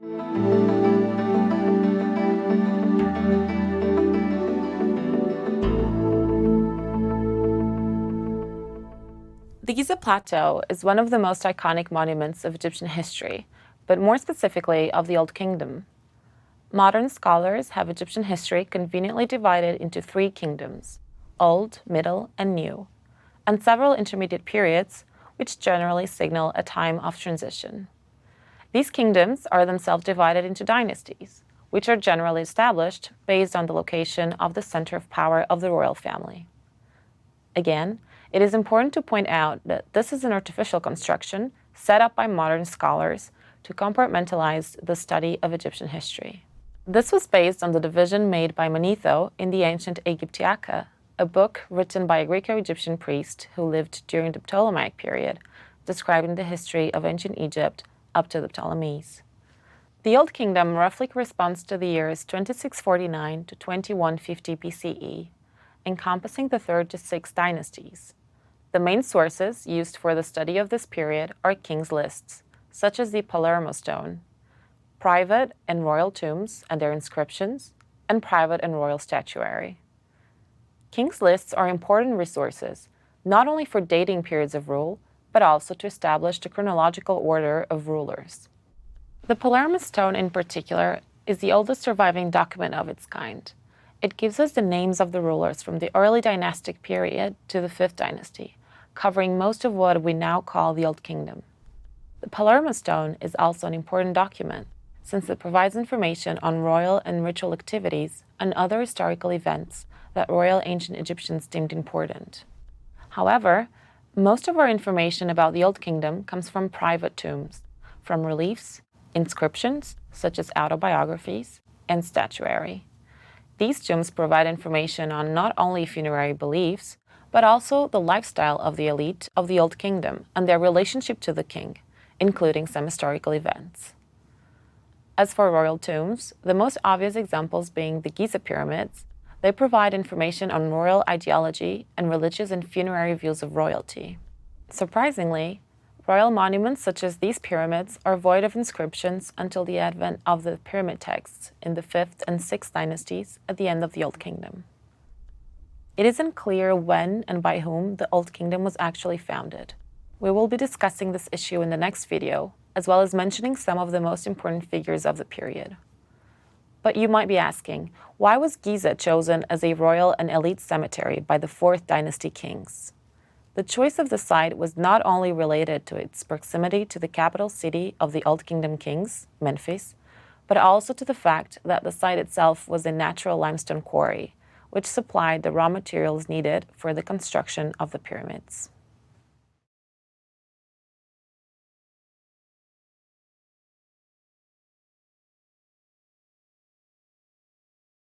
The Giza Plateau is one of the most iconic monuments of Egyptian history, but more specifically of the Old Kingdom. Modern scholars have Egyptian history conveniently divided into three kingdoms: Old, Middle, and New, and several intermediate periods, which generally signal a time of transition. These kingdoms are themselves divided into dynasties, which are generally established based on the location of the center of power of the royal family. Again, it is important to point out that this is an artificial construction set up by modern scholars to compartmentalize the study of Egyptian history. This was based on the division made by Manetho in the ancient Египтиаca, a book written by a Greco-Egyptian priest who lived during the Ptolemaic period, describing the history of ancient Egypt up to the Ptolemies. The Old Kingdom roughly corresponds to the years 2649 to 2150 BCE, encompassing the 3rd to 6th dynasties. The main sources used for the study of this period are kings' lists, such as the Palermo stone, private and royal tombs and their inscriptions, and private and royal statuary. Kings' lists are important resources, not only for dating periods of rule, but also to establish the chronological order of rulers. The Palermo stone in particular is the oldest surviving document of its kind. It gives us the names of the rulers from the early dynastic period to the 5th dynasty, covering most of what we now call the Old Kingdom. The Palermo stone is also an important document, since it provides information on royal and ritual activities and other historical events that royal ancient Egyptians deemed important. However, most of our information about the Old Kingdom comes from private tombs, from reliefs, inscriptions, such as autobiographies, and statuary. These tombs provide information on not only funerary beliefs, but also the lifestyle of the elite of the Old Kingdom and their relationship to the king, including some historical events. As for royal tombs, the most obvious examples being the Giza pyramids, they provide information on royal ideology and religious and funerary views of royalty. Surprisingly, royal monuments such as these pyramids are void of inscriptions until the advent of the pyramid texts in the 5th and 6th dynasties at the end of the Old Kingdom. It isn't clear when and by whom the Old Kingdom was actually founded. We will be discussing this issue in the next video, as well as mentioning some of the most important figures of the period. But you might be asking, why was Giza chosen as a royal and elite cemetery by the 4th dynasty kings? The choice of the site was not only related to its proximity to the capital city of the Old Kingdom kings, Memphis, but also to the fact that the site itself was a natural limestone quarry, which supplied the raw materials needed for the construction of the pyramids.